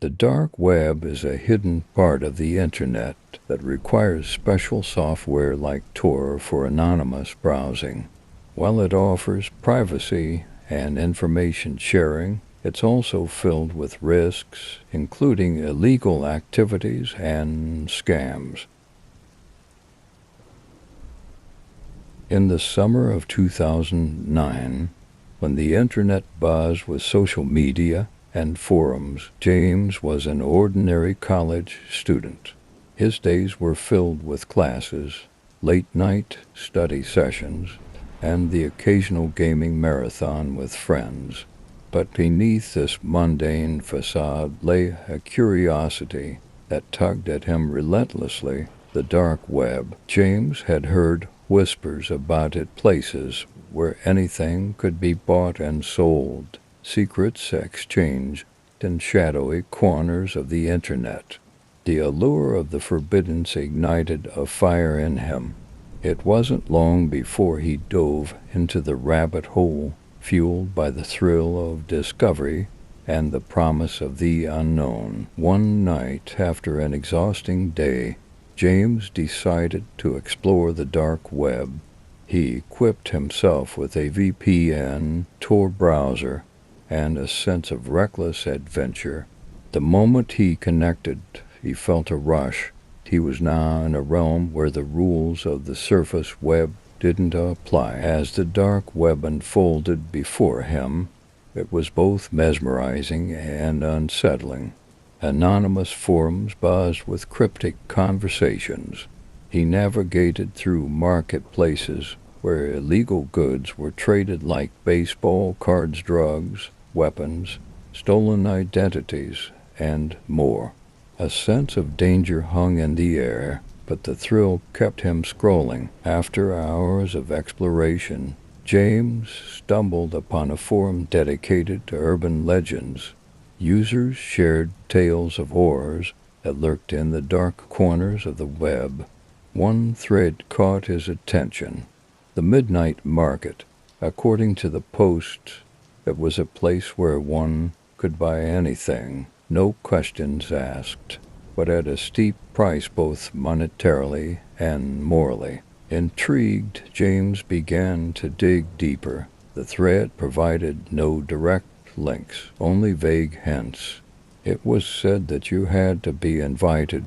The dark web is a hidden part of the Internet that requires special software like Tor for anonymous browsing. While it offers privacy and information sharing, it's also filled with risks, including illegal activities and scams. In the summer of 2009, when the Internet buzzed with social media and forums, James was an ordinary college student. His days were filled with classes, late-night study sessions, and the occasional gaming marathon with friends. But beneath this mundane facade lay a curiosity that tugged at him relentlessly, the dark web. James had heard whispers about it, places where anything could be bought and sold, secrets exchanged in shadowy corners of the Internet. The allure of the forbidden ignited a fire in him. It wasn't long before he dove into the rabbit hole, fueled by the thrill of discovery and the promise of the unknown. One night, after an exhausting day, James decided to explore the dark web. He equipped himself with a VPN, Tor browser, and a sense of reckless adventure. The moment he connected, he felt a rush. He was now in a realm where the rules of the surface web didn't apply. As the dark web unfolded before him, it was both mesmerizing and unsettling. Anonymous forums buzzed with cryptic conversations. He navigated through marketplaces where illegal goods were traded like baseball cards, drugs, weapons, stolen identities, and more. A sense of danger hung in the air, but the thrill kept him scrolling. After hours of exploration, James stumbled upon a forum dedicated to urban legends. Users shared tales of horrors that lurked in the dark corners of the web. One thread caught his attention. The Midnight Market. According to the post, it was a place where one could buy anything, no questions asked, but at a steep price both monetarily and morally. Intrigued, James began to dig deeper. The thread provided no direct links, only vague hints. It was said that you had to be invited,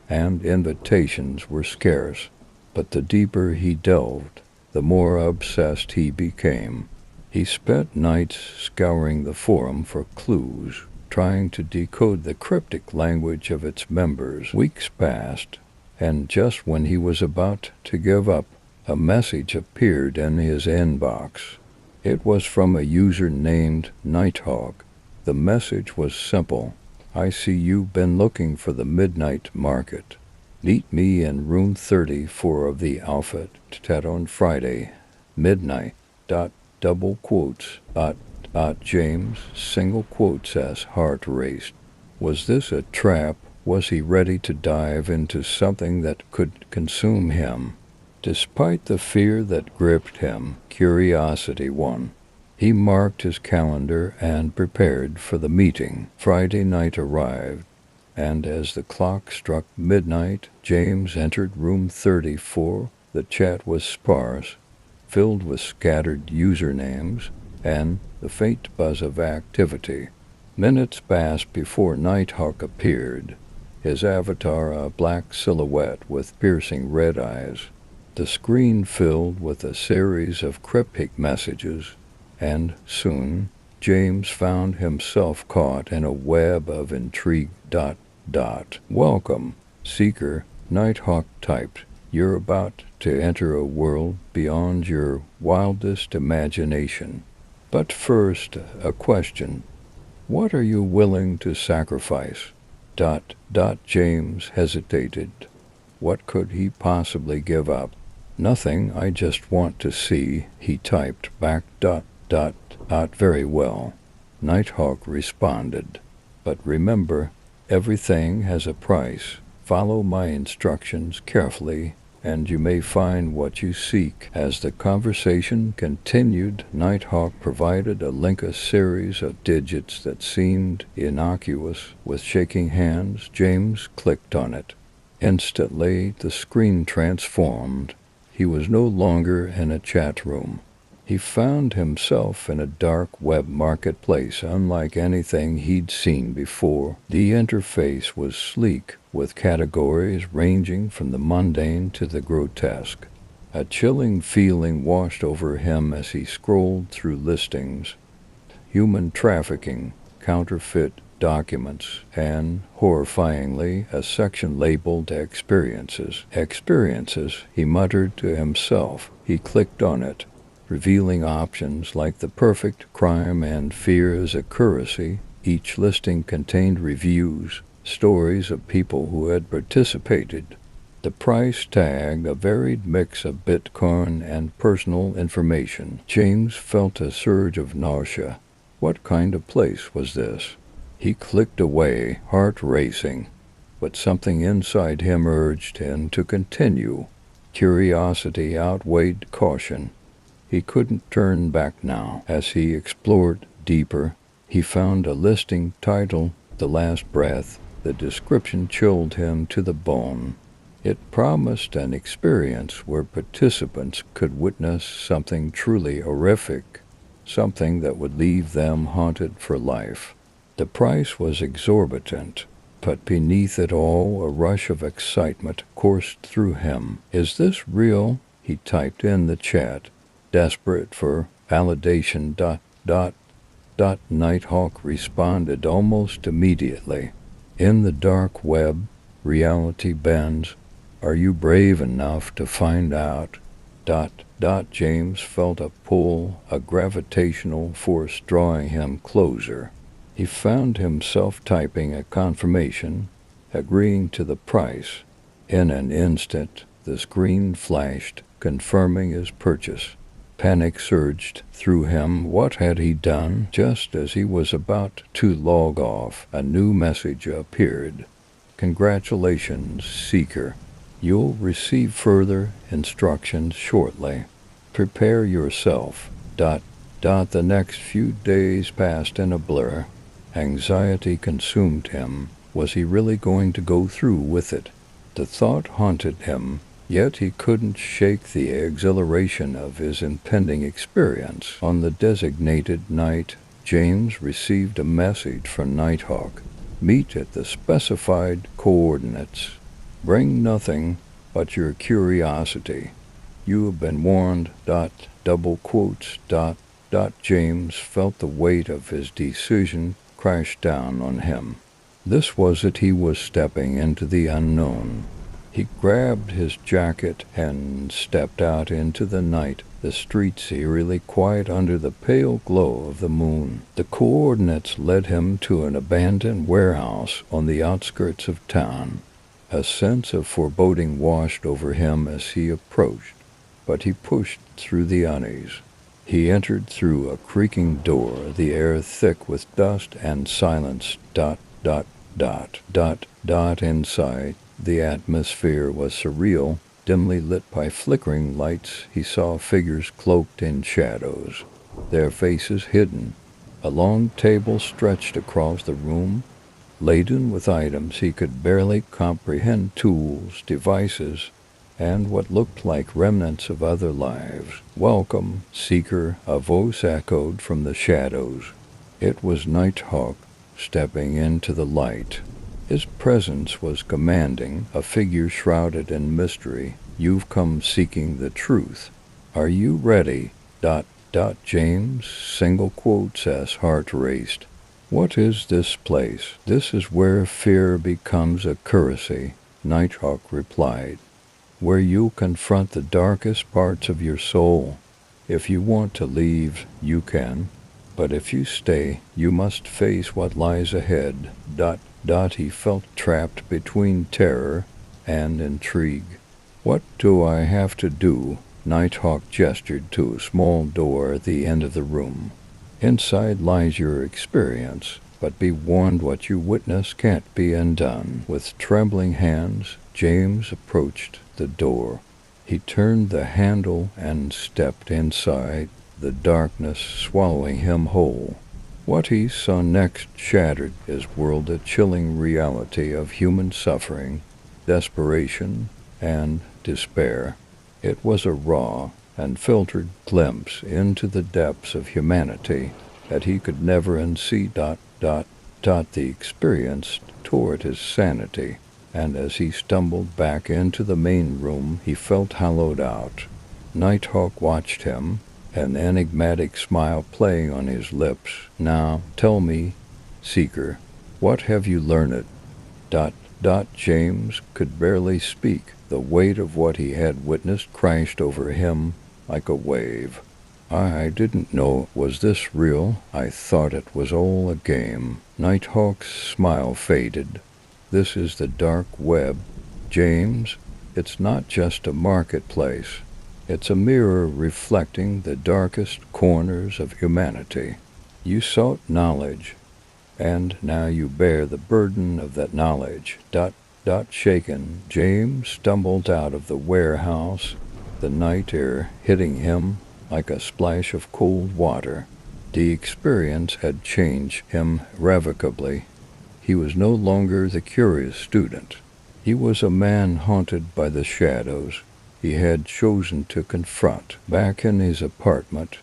and invitations were scarce. But the deeper he delved, the more obsessed he became. He spent nights scouring the forum for clues, trying to decode the cryptic language of its members. Weeks passed, and just when he was about to give up, a message appeared in his inbox. It was from a user named Nighthawk. The message was simple. I see you've been looking for the Midnight Market. Meet me in room 34 of the Alpha Tet on Friday, midnight. Double quotes. James, single quotes as heart raced. Was this a trap? Was he ready to dive into something that could consume him? Despite the fear that gripped him, curiosity won. He marked his calendar and prepared for the meeting. Friday night arrived, and as the clock struck midnight, James entered room 34. The chat was sparse, filled with scattered usernames and the faint buzz of activity. Minutes passed before Nighthawk appeared, his avatar a black silhouette with piercing red eyes. The screen filled with a series of cryptic messages, and soon James found himself caught in a web of intrigue. Welcome, Seeker, Nighthawk typed. You're about to enter a world beyond your wildest imagination. But first, a question. What are you willing to sacrifice? James hesitated. What could he possibly give up? Nothing, I just want to see, he typed back. Very well, Nighthawk responded. But remember, everything has a price. Follow my instructions carefully and you may find what you seek. As the conversation continued, Nighthawk provided a series of digits that seemed innocuous. With shaking hands, James clicked on it. Instantly, the screen transformed. He was no longer in a chat room. He found himself in a dark web marketplace unlike anything he'd seen before. The interface was sleek, with categories ranging from the mundane to the grotesque. A chilling feeling washed over him as he scrolled through listings: human trafficking, counterfeit documents, and, horrifyingly, a section labeled experiences. Experiences, he muttered to himself. He clicked on it, revealing options like the perfect crime and fear as accuracy. Each listing contained reviews, stories of people who had participated. The price tag, a varied mix of Bitcoin and personal information. James felt a surge of nausea. What kind of place was this? He clicked away, heart racing, but something inside him urged him to continue. Curiosity outweighed caution. He couldn't turn back now. As he explored deeper, he found a listing titled "The Last Breath." The description chilled him to the bone. It promised an experience where participants could witness something truly horrific, something that would leave them haunted for life. The price was exorbitant, but beneath it all a rush of excitement coursed through him. "Is this real?" he typed in the chat, desperate for validation. Nighthawk responded almost immediately. "In the dark web, reality bends. Are you brave enough to find out?" James felt a pull, a gravitational force drawing him closer. He found himself typing a confirmation, agreeing to the price. In an instant, the screen flashed, confirming his purchase. Panic surged through him. What had he done? Just as he was about to log off, a new message appeared. "Congratulations, Seeker. You'll receive further instructions shortly. Prepare yourself." The next few days passed in a blur. Anxiety consumed him. Was he really going to go through with it? The thought haunted him, yet he couldn't shake the exhilaration of his impending experience. On the designated night, James received a message from Nighthawk. "Meet at the specified coordinates. Bring nothing but your curiosity. You have been warned." James felt the weight of his decision crash down on him. This was it. He was stepping into the unknown. He grabbed his jacket and stepped out into the night, the streets eerily quiet under the pale glow of the moon. The coordinates led him to an abandoned warehouse on the outskirts of town. A sense of foreboding washed over him as he approached, but he pushed through the unease. He entered through a creaking door, the air thick with dust and silence. Inside, the atmosphere was surreal, dimly lit by flickering lights. He saw figures cloaked in shadows, their faces hidden. A long table stretched across the room, laden with items he could barely comprehend: tools, devices, and what looked like remnants of other lives. "Welcome, Seeker," a voice echoed from the shadows. It was Nighthawk, stepping into the light. His presence was commanding, a figure shrouded in mystery. "You've come seeking the truth. Are you ready?" James, single quotes as heart raced. "What is this place?" "This is where fear becomes accuracy," Nighthawk replied. "Where you'll confront the darkest parts of your soul. If you want to leave, you can. But if you stay, you must face what lies ahead." He felt trapped between terror and intrigue. "What do I have to do?" Nighthawk gestured to a small door at the end of the room. "Inside lies your experience, but be warned, what you witness can't be undone." With trembling hands, James approached the door. He turned the handle and stepped inside, the darkness swallowing him whole. What he saw next shattered his world, a chilling reality of human suffering, desperation, and despair. It was a raw and filtered glimpse into the depths of humanity that he could never unsee. The experience toward his sanity, and as he stumbled back into the main room, he felt hollowed out. Nighthawk watched him, an enigmatic smile playing on his lips. "Now, tell me, Seeker, what have you learned?" James could barely speak. The weight of what he had witnessed crashed over him like a wave. "I didn't know it was this real. I thought it was all a game." Nighthawk's smile faded. "This is the dark web, James. It's not just a marketplace. It's a mirror reflecting the darkest corners of humanity. You sought knowledge, and now you bear the burden of that knowledge." Shaken, James stumbled out of the warehouse, the night air hitting him like a splash of cold water. The experience had changed him irrevocably. He was no longer the curious student. He was a man haunted by the shadows he had chosen to confront. Back in his apartment,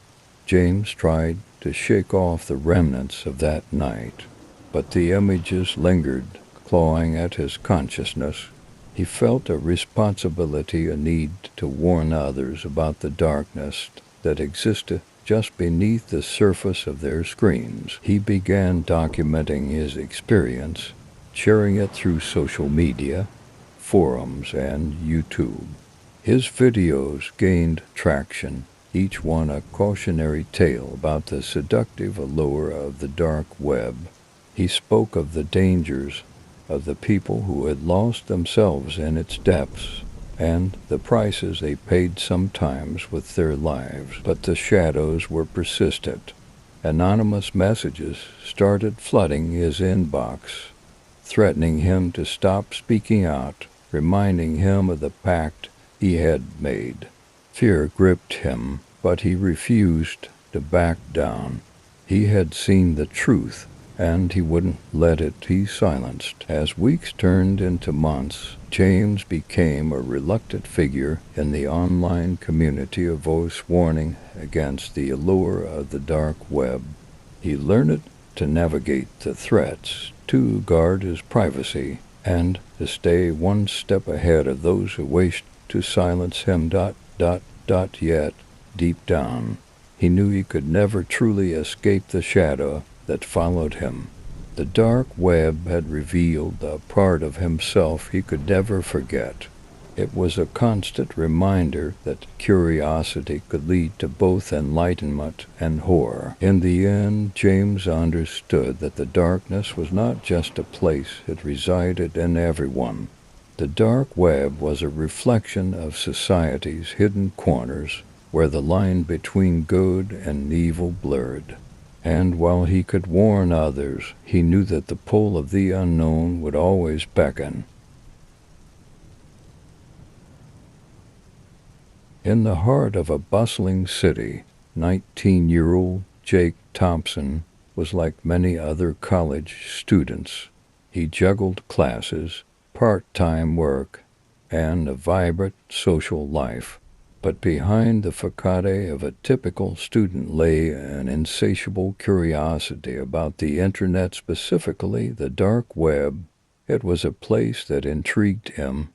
James tried to shake off the remnants of that night, but the images lingered, clawing at his consciousness. He felt a responsibility, a need to warn others about the darkness that existed just beneath the surface of their screens. He began documenting his experience, sharing it through social media, forums, and YouTube. His videos gained traction, each one a cautionary tale about the seductive allure of the dark web. He spoke of the dangers of the people who had lost themselves in its depths, and the prices they paid sometimes with their lives. But the shadows were persistent. Anonymous messages started flooding his inbox, threatening him to stop speaking out, reminding him of the pact he had made. Fear gripped him, but he refused to back down. He had seen the truth, and he wouldn't let it be silenced. As weeks turned into months, James became a reluctant figure in the online community, a voice warning against the allure of the dark web. He learned to navigate the threats, to guard his privacy, and to stay one step ahead of those who wished to silence him. Yet, deep down, he knew he could never truly escape the shadow that followed him. The dark web had revealed a part of himself he could never forget. It was a constant reminder that curiosity could lead to both enlightenment and horror. In the end, James understood that the darkness was not just a place, it resided in everyone. The dark web was a reflection of society's hidden corners, where the line between good and evil blurred. And while he could warn others, he knew that the pull of the unknown would always beckon. In the heart of a bustling city, 19-year-old Jake Thompson was like many other college students. He juggled classes, part-time work, and a vibrant social life. But behind the facade of a typical student lay an insatiable curiosity about the internet, specifically the dark web. It was a place that intrigued him,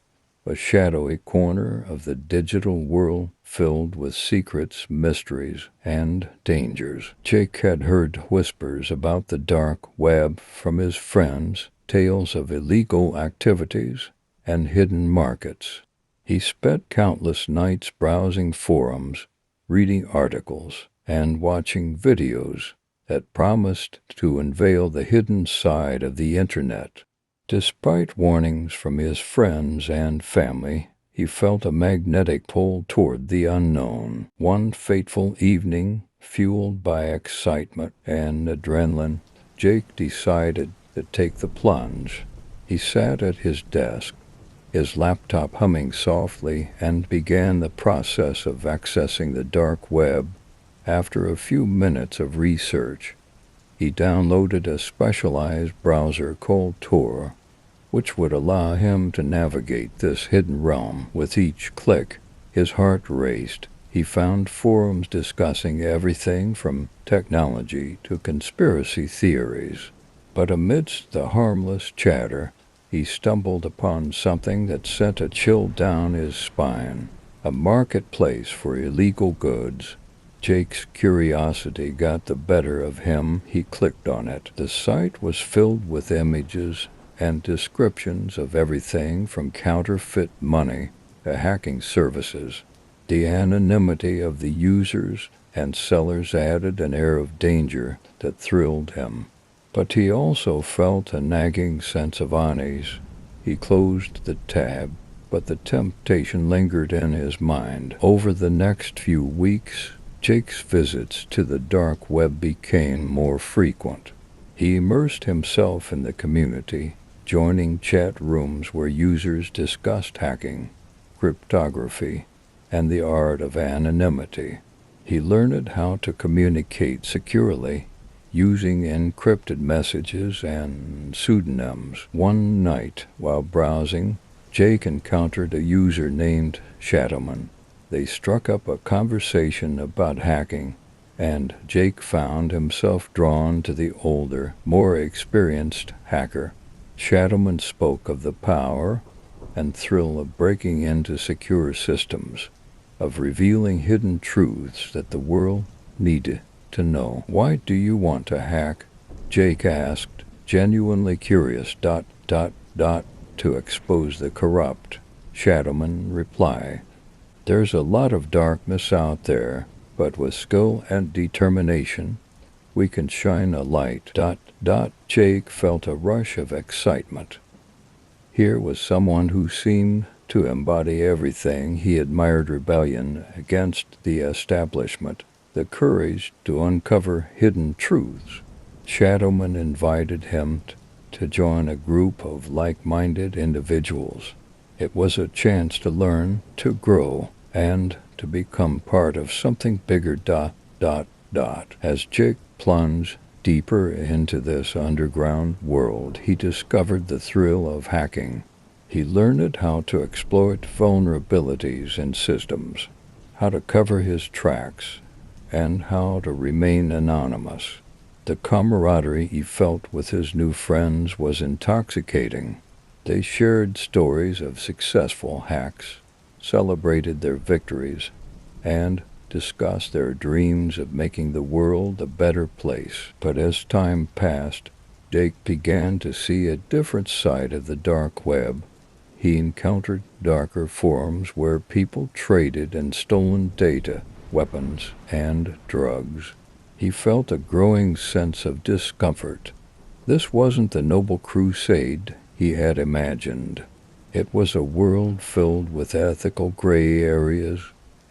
a shadowy corner of the digital world filled with secrets, mysteries, and dangers. Jake had heard whispers about the dark web from his friends, tales of illegal activities and hidden markets. He spent countless nights browsing forums, reading articles, and watching videos that promised to unveil the hidden side of the internet. Despite warnings from his friends and family, he felt a magnetic pull toward the unknown. One fateful evening, fueled by excitement and adrenaline, Jake decided to take the plunge. He sat at his desk, his laptop humming softly, and began the process of accessing the dark web. After a few minutes of research, he downloaded a specialized browser called Tor, which would allow him to navigate this hidden realm. With each click, his heart raced. He found forums discussing everything from technology to conspiracy theories. But amidst the harmless chatter, he stumbled upon something that sent a chill down his spine: a marketplace for illegal goods. Jake's curiosity got the better of him. He clicked on it. The site was filled with images and descriptions of everything from counterfeit money to hacking services. The anonymity of the users and sellers added an air of danger that thrilled him. But he also felt a nagging sense of unease. He closed the tab, but the temptation lingered in his mind. Over the next few weeks, Jake's visits to the dark web became more frequent. He immersed himself in the community, joining chat rooms where users discussed hacking, cryptography, and the art of anonymity. He learned how to communicate securely using encrypted messages and pseudonyms. One night, while browsing, Jake encountered a user named Shadowman. They struck up a conversation about hacking, and Jake found himself drawn to the older, more experienced hacker. Shadowman spoke of the power and thrill of breaking into secure systems, of revealing hidden truths that the world needed to know. "Why do you want to hack?" Jake asked, genuinely curious. To expose the corrupt. Shadowman replied, "There's a lot of darkness out there, but with skill and determination, we can shine a light." Jake felt a rush of excitement. Here was someone who seemed to embody everything he admired: rebellion against the establishment, the courage to uncover hidden truths. Shadowman invited him to join a group of like-minded individuals. It was a chance to learn, to grow, and to become part of something bigger. As Jake plunged deeper into this underground world, he discovered the thrill of hacking. He learned how to exploit vulnerabilities in systems, how to cover his tracks, and how to remain anonymous. The camaraderie he felt with his new friends was intoxicating. They shared stories of successful hacks, celebrated their victories, and discussed their dreams of making the world a better place. But as time passed, Jake began to see a different side of the dark web. He encountered darker forums where people traded in stolen data, weapons, and drugs. He felt a growing sense of discomfort. This wasn't the noble crusade he had imagined. It was a world filled with ethical gray areas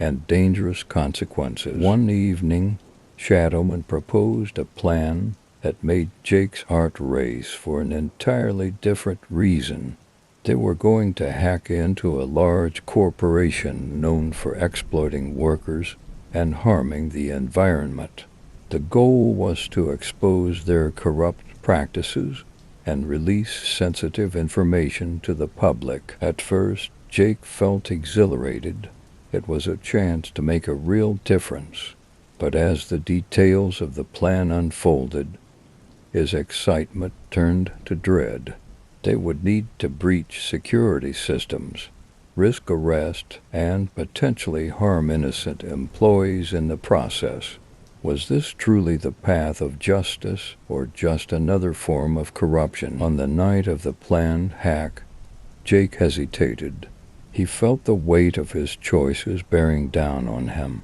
and dangerous consequences. One evening, Shadowman proposed a plan that made Jake's heart race for an entirely different reason. They were going to hack into a large corporation known for exploiting workers and harming the environment. The goal was to expose their corrupt practices and release sensitive information to the public. At first, Jake felt exhilarated. It was a chance to make a real difference. But as the details of the plan unfolded, his excitement turned to dread. They would need to breach security systems, risk arrest, and potentially harm innocent employees in the process. Was this truly the path of justice, or just another form of corruption? On the night of the planned hack, Jake hesitated. He felt the weight of his choices bearing down on him.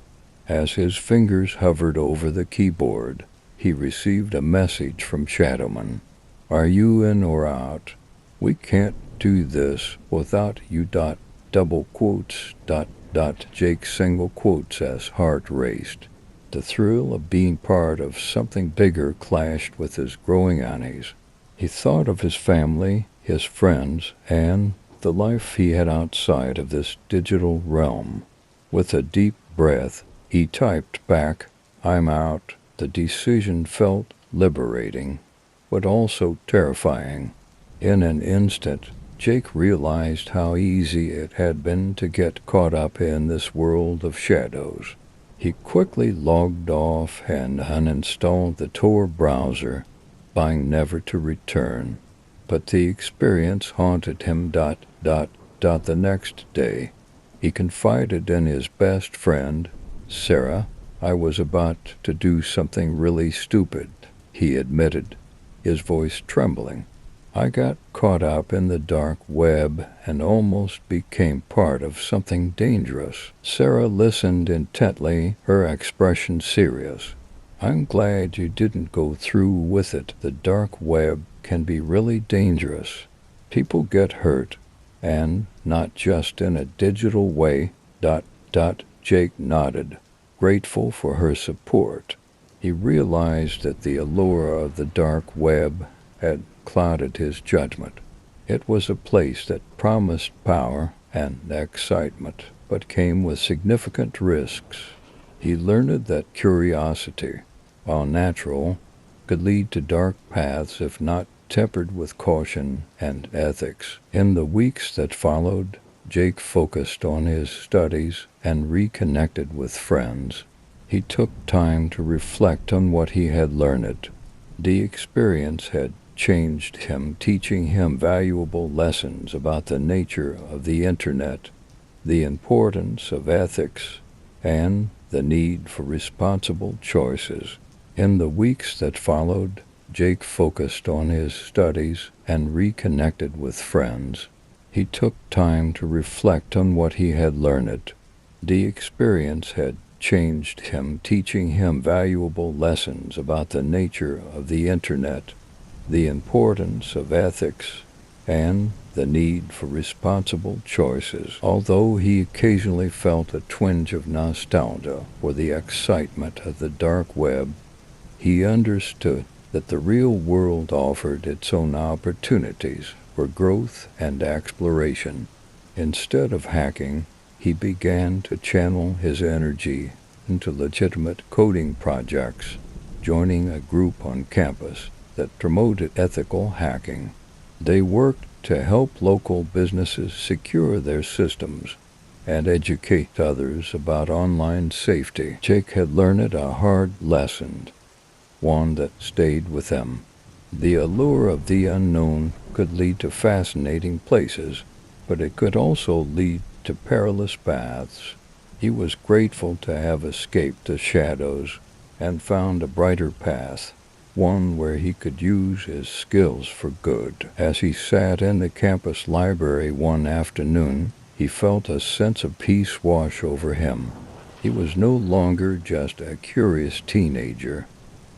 As his fingers hovered over the keyboard, he received a message from Shadowman. "Are you in or out? We can't do this without you. Double quotes. Jake's single quotes as heart raced. The thrill of being part of something bigger clashed with his growing unease. He thought of his family, his friends, and the life he had outside of this digital realm. With a deep breath, he typed back, "I'm out." The decision felt liberating, but also terrifying. In an instant, Jake realized how easy it had been to get caught up in this world of shadows. He quickly logged off and uninstalled the Tor browser, vowing never to return. But the experience haunted him. The next day, he confided in his best friend, Sarah. "I was about to do something really stupid," he admitted, his voice trembling. "I got caught up in the dark web and almost became part of something dangerous." Sarah listened intently, her expression serious. "I'm glad you didn't go through with it. The dark web can be really dangerous. People get hurt, and not just in a digital way. Jake nodded, grateful for her support. He realized that the allure of the dark web had clouded his judgment. It was a place that promised power and excitement, but came with significant risks. He learned that curiosity, while natural, could lead to dark paths if not tempered with caution and ethics. In the weeks that followed, Jake focused on his studies and reconnected with friends. He took time to reflect on what he had learned. The experience had changed him, teaching him valuable lessons about the nature of the internet, the importance of ethics, and the need for responsible choices. In the weeks that followed, Jake focused on his studies and reconnected with friends. He took time to reflect on what he had learned. The experience had changed him, teaching him valuable lessons about the nature of the internet, the importance of ethics, and the need for responsible choices. Although he occasionally felt a twinge of nostalgia for the excitement of the dark web, he understood that the real world offered its own opportunities for growth and exploration. Instead of hacking, he began to channel his energy into legitimate coding projects, joining a group on campus that promoted ethical hacking. They worked to help local businesses secure their systems and educate others about online safety. Jake had learned a hard lesson, one that stayed with him. The allure of the unknown could lead to fascinating places, but it could also lead to perilous paths. He was grateful to have escaped the shadows and found a brighter path, one where he could use his skills for good. As he sat in the campus library one afternoon, he felt a sense of peace wash over him. He was no longer just a curious teenager.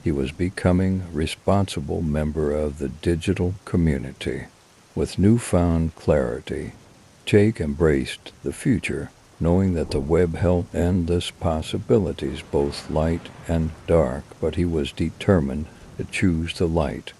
He was becoming a responsible member of the digital community. With newfound clarity, Jake embraced the future, knowing that the web held endless possibilities, both light and dark, but he was determined to choose the light.